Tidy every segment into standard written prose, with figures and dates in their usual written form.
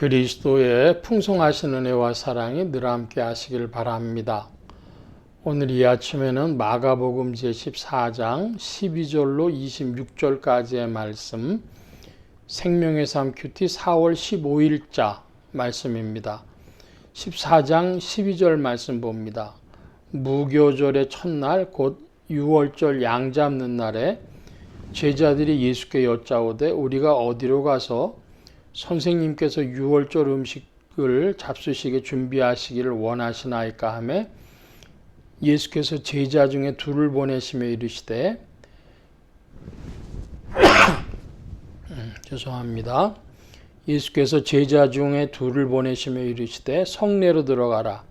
그리스도의 풍성하신 은혜와 사랑이 늘 함께 하시길 바랍니다. 오늘 이 아침에는 마가복음 제14장 12절로 26절까지의 말씀, 생명의 삶 큐티 4월 15일자 말씀입니다. 14장 12절 말씀 봅니다. 무교절의 첫날 곧 6월절 양 잡는 날에 제자들이 예수께 여짜오되 우리가 어디로 가서 선생님께서 6월절 음식을 잡수시게 준비하시기를 원하시나이까 하매 예수께서 제자 중에 둘을 보내시며 이르시되 죄송합니다. 예수께서 제자 중에 둘을 보내시며 이르시되 성내로 들어가라.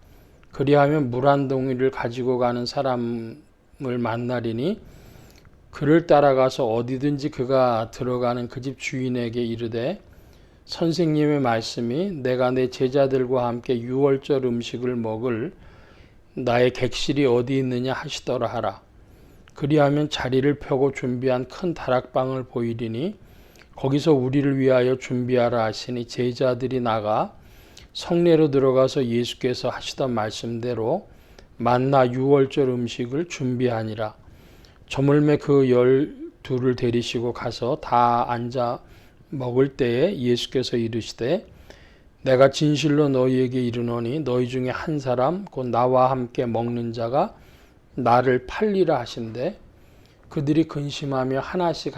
그리하면 물 한 동이를 가지고 가는 사람을 만나리니 그를 따라가서 어디든지 그가 들어가는 그 집 주인에게 이르되 선생님의 말씀이 내가 내 제자들과 함께 6월절 음식을 먹을 나의 객실이 어디 있느냐 하시더라 하라. 그리하면 자리를 펴고 준비한 큰 다락방을 보이리니 거기서 우리를 위하여 준비하라 하시니 제자들이 나가 성내로 들어가서 예수께서 하시던 말씀대로 만나 6월절 음식을 준비하니라. 저물매 그 12를 데리시고 가서 다 앉아 먹을 때에 예수께서 이르시되 내가 진실로 너희에게 이르노니 너희 중에 한 사람 곧 나와 함께 먹는 자가 나를 팔리라 하신대 그들이 근심하며 하나씩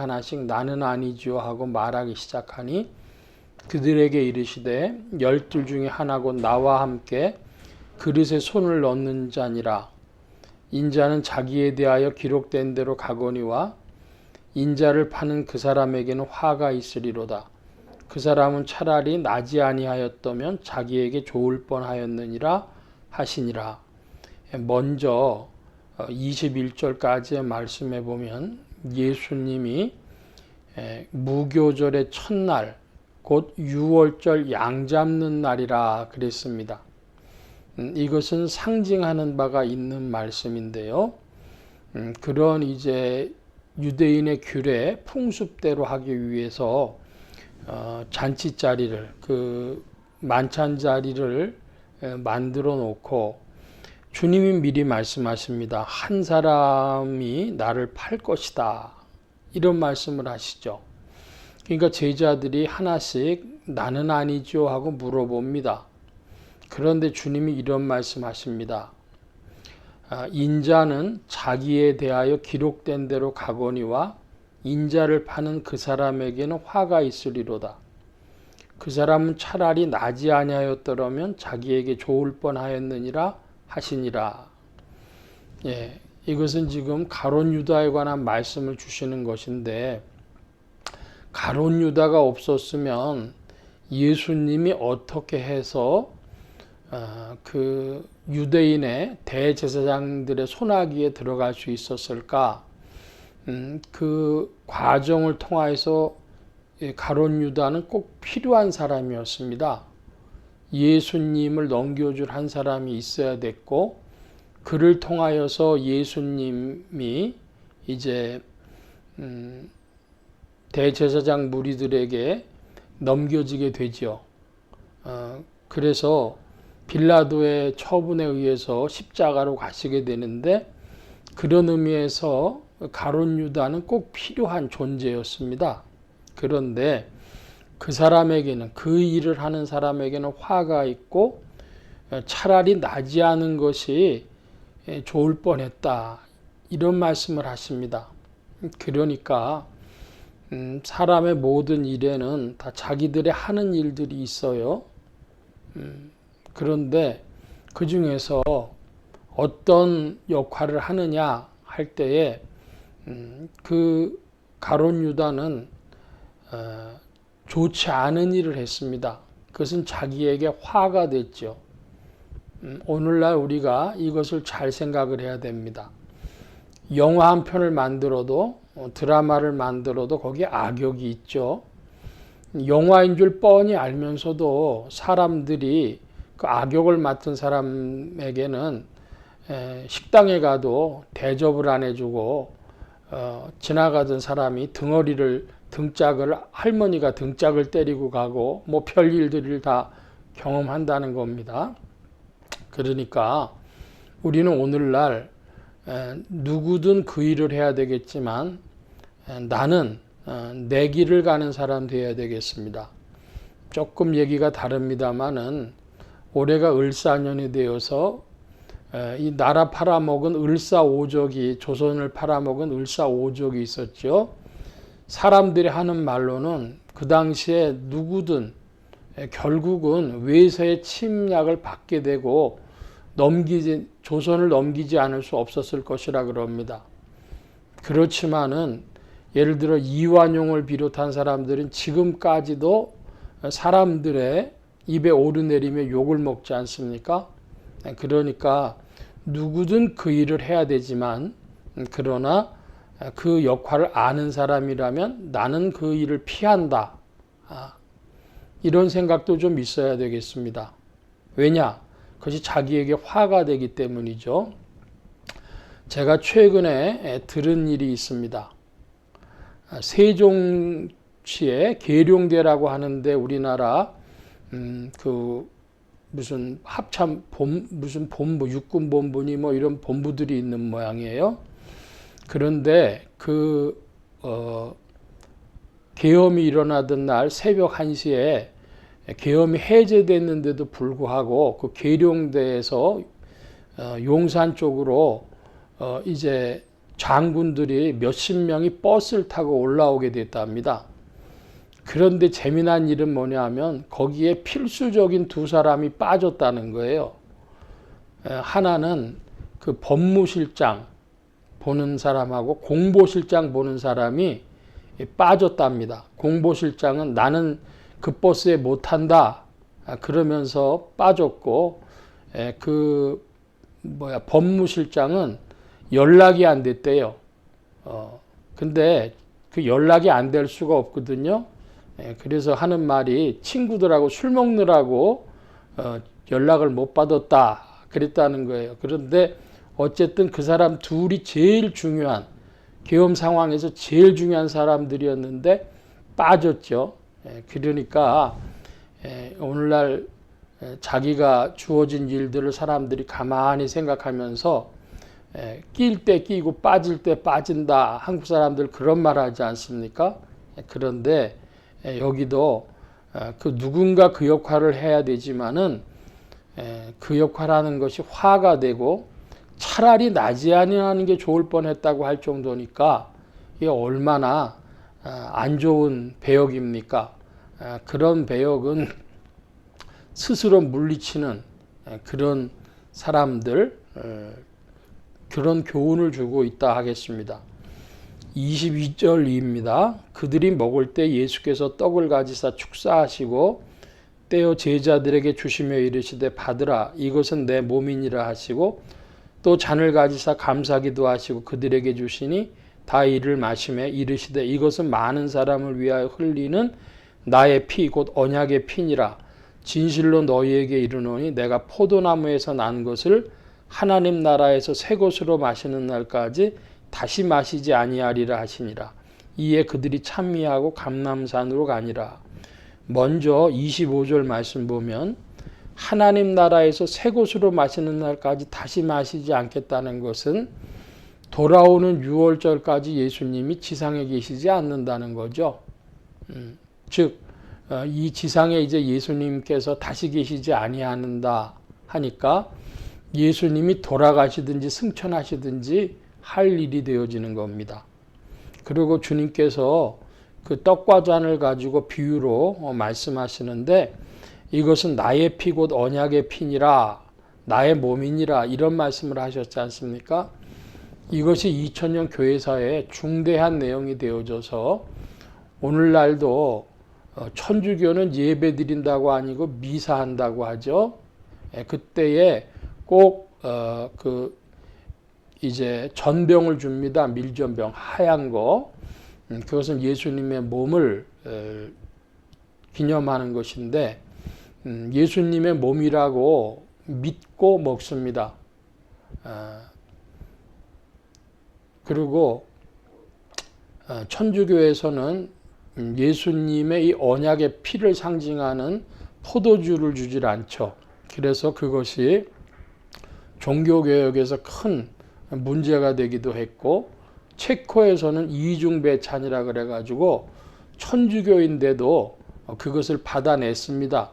나는 아니지요 하고 말하기 시작하니 그들에게 이르시되 12 중에 하나 곧 나와 함께 그릇에 손을 넣는 자니라. 인자는 자기에 대하여 기록된 대로 가거니와 인자를 파는 그 사람에게는 화가 있으리로다. 그 사람은 차라리 나지 아니하였다면 자기에게 좋을 뻔하였느니라 하시니라. 먼저 21절까지의 말씀에 보면 예수님이 무교절의 첫날 곧 6월절 양 잡는 날이라 그랬습니다. 이것은 상징하는 바가 있는 말씀인데요. 그런 이제 유대인의 규례 풍습대로 하기 위해서 잔치 자리를 그 만찬 자리를 만들어 놓고 주님이 미리 말씀하십니다. 한 사람이 나를 팔 것이다. 이런 말씀을 하시죠. 그러니까 제자들이 하나씩 나는 아니죠 하고 물어봅니다. 그런데 주님이 이런 말씀하십니다. 인자는 자기에 대하여 기록된 대로 가거니와 인자를 파는 그 사람에게는 화가 있으리로다. 그 사람은 차라리 나지 아니하였더라면 자기에게 좋을 뻔하였느니라 하시니라. 이것은 지금 가룟 유다에 관한 말씀을 주시는 것인데 가룟 유다가 없었으면 예수님이 어떻게 해서 그 유대인의 대제사장들의 손아귀에 들어갈 수 있었을까? 그 과정을 통해서 가룟 유다는 꼭 필요한 사람이었습니다. 예수님을 넘겨줄 한 사람이 있어야 됐고 그를 통하여서 예수님이 이제 대제사장 무리들에게 넘겨지게 되죠. 그래서 빌라도의 처분에 의해서 십자가로 가시게 되는데 그런 의미에서 가룟 유다는 꼭 필요한 존재였습니다. 그런데 그 사람에게는 그 일을 하는 사람에게는 화가 있고 차라리 나지 않은 것이 좋을 뻔했다. 이런 말씀을 하십니다. 그러니까 사람의 모든 일에는 다 자기들의 하는 일들이 있어요. 그런데 그 중에서 어떤 역할을 하느냐 할 때에 그 가룟 유다는 좋지 않은 일을 했습니다. 그것은 자기에게 화가 됐죠. 오늘날 우리가 이것을 잘 생각을 해야 됩니다. 영화 한 편을 만들어도 드라마를 만들어도 거기에 악역이 있죠. 영화인 줄 뻔히 알면서도 사람들이 그 악역을 맡은 사람에게는 식당에 가도 대접을 안 해주고 지나가던 사람이 등어리를 할머니가 등짝을 때리고 가고 뭐 별일들을 다 경험한다는 겁니다. 그러니까 우리는 오늘날 누구든 그 일을 해야 되겠지만 나는 내 길을 가는 사람 되어야 되겠습니다. 조금 얘기가 다릅니다만은 올해가 을사년이 되어서 이 나라 팔아먹은 을사오적이 조선을 팔아먹은 을사오적이 있었죠. 사람들이 하는 말로는 그 당시에 누구든 결국은 외세의 침략을 받게 되고 조선을 넘기지 않을 수 없었을 것이라 그럽니다. 그렇지만은 예를 들어 이완용을 비롯한 사람들은 지금까지도 사람들의 입에 오르내리며 욕을 먹지 않습니까? 그러니까 누구든 그 일을 해야 되지만 그러나 그 역할을 아는 사람이라면 나는 그 일을 피한다. 이런 생각도 좀 있어야 되겠습니다. 왜냐? 그것이 자기에게 화가 되기 때문이죠. 제가 최근에 들은 일이 있습니다. 세종시에 계룡대라고 하는데 우리나라 무슨 무슨 본부, 육군본부니 뭐 이런 본부들이 있는 모양이에요. 그런데 계엄이 일어나던 날 새벽 1시에 계엄이 해제됐는데도 불구하고 그 계룡대에서 용산 쪽으로 이제 장군들이 몇십 명이 버스를 타고 올라오게 됐답니다. 그런데 재미난 일은 뭐냐 하면 거기에 필수적인 두 사람이 빠졌다는 거예요. 하나는 그 법무실장 보는 사람하고 공보실장 보는 사람이 빠졌답니다. 공보실장은 나는 그 버스에 못 탄다 그러면서 빠졌고 법무실장은 연락이 안 됐대요. 근데 그 연락이 안 될 수가 없거든요. 그래서 하는 말이 친구들하고 술 먹느라고 연락을 못 받았다 그랬다는 거예요. 그런데 어쨌든 그 사람 둘이 제일 중요한 계엄 상황에서 제일 중요한 사람들이었는데 빠졌죠. 그러니까 오늘날 자기가 주어진 일들을 사람들이 가만히 생각하면서 낄 때 끼고 빠질 때 빠진다. 한국 사람들 그런 말 하지 않습니까? 그런데 여기도 누군가 그 역할을 해야 되지만은 그 역할하는 것이 화가 되고 차라리 나지 아니하는 게 좋을 뻔했다고 할 정도니까 이게 얼마나 안 좋은 배역입니까? 그런 배역은 스스로 물리치는 그런 사람들, 그런 교훈을 주고 있다 하겠습니다. 22절입니다. 그들이 먹을 때 예수께서 떡을 가지사 축사하시고 떼어 제자들에게 주시며 이르시되 받으라 이것은 내 몸이니라 하시고 또 잔을 가지사 감사기도 하시고 그들에게 주시니 다 이를 마시매 이르시되 이것은 많은 사람을 위하여 흘리는 나의 피 곧 언약의 피니라. 진실로 너희에게 이르노니 내가 포도나무에서 난 것을 하나님 나라에서 새 것으로 마시는 날까지 다시 마시지 아니하리라 하시니라. 이에 그들이 찬미하고 감람산으로 가니라. 먼저 25절 말씀 보면 하나님 나라에서 새 것으로 마시는 날까지 다시 마시지 않겠다는 것은 돌아오는 6월절까지 예수님이 지상에 계시지 않는다는 거죠. 즉, 이 지상에 이제 예수님께서 다시 계시지 아니하는다 하니까 예수님이 돌아가시든지 승천하시든지 할 일이 되어지는 겁니다. 그리고 주님께서 그 떡과 잔을 가지고 비유로 말씀하시는데 이것은 나의 피 곧 언약의 피니라 나의 몸이니라 이런 말씀을 하셨지 않습니까? 이것이 2000년 교회사에 중대한 내용이 되어져서 오늘날도 천주교는 예배 드린다고 아니고 미사한다고 하죠. 그때에 꼭 이제 전병을 줍니다. 밀전병 하얀 거. 그것은 예수님의 몸을 기념하는 것인데 예수님의 몸이라고 믿고 먹습니다. 그리고 천주교에서는 예수님의 이 언약의 피를 상징하는 포도주를 주질 않죠. 그래서 그것이 종교개혁에서 큰 문제가 되기도 했고, 체코에서는 이중배찬이라 그래가지고 천주교인데도 그것을 받아냈습니다.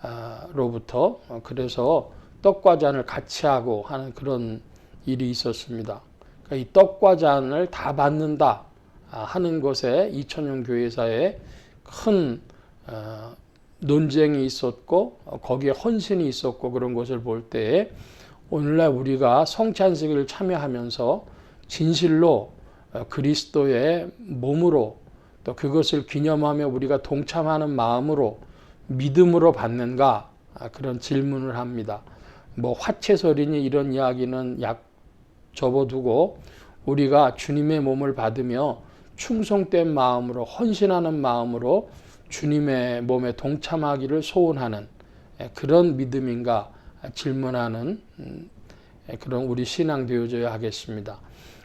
로마로부터. 그래서 떡과 잔을 같이 하고 하는 그런 일이 있었습니다. 그러니까 이 떡과 잔을 다 받는다 하는 것에 2000년 교회사에 큰 논쟁이 있었고, 거기에 헌신이 있었고, 그런 것을 볼 때에 오늘날 우리가 성찬식을 참여하면서 진실로 그리스도의 몸으로, 또 그것을 기념하며 우리가 동참하는 마음으로 믿음으로 받는가, 그런 질문을 합니다. 뭐 화채설이니 이런 이야기는 접어두고 우리가 주님의 몸을 받으며 충성된 마음으로, 헌신하는 마음으로 주님의 몸에 동참하기를 소원하는 그런 믿음인가 질문하는 그런 우리 신앙 되어져야 하겠습니다.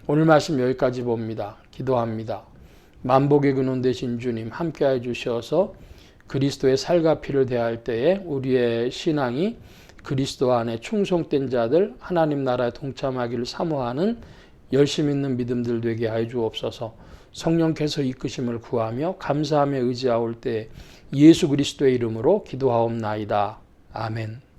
오늘 말씀 여기까지 봅니다. 기도합니다. 만복의 근원 되신 주님 함께해 주셔서 그리스도의 살과 피를 대할 때에 우리의 신앙이 그리스도 안에 충성된 자들, 하나님 나라에 동참하기를 사모하는 열심 있는 믿음들 되게 하여 주옵소서. 성령께서 이끄심을 구하며 감사하며 의지하올 때 예수 그리스도의 이름으로 기도하옵나이다. 아멘.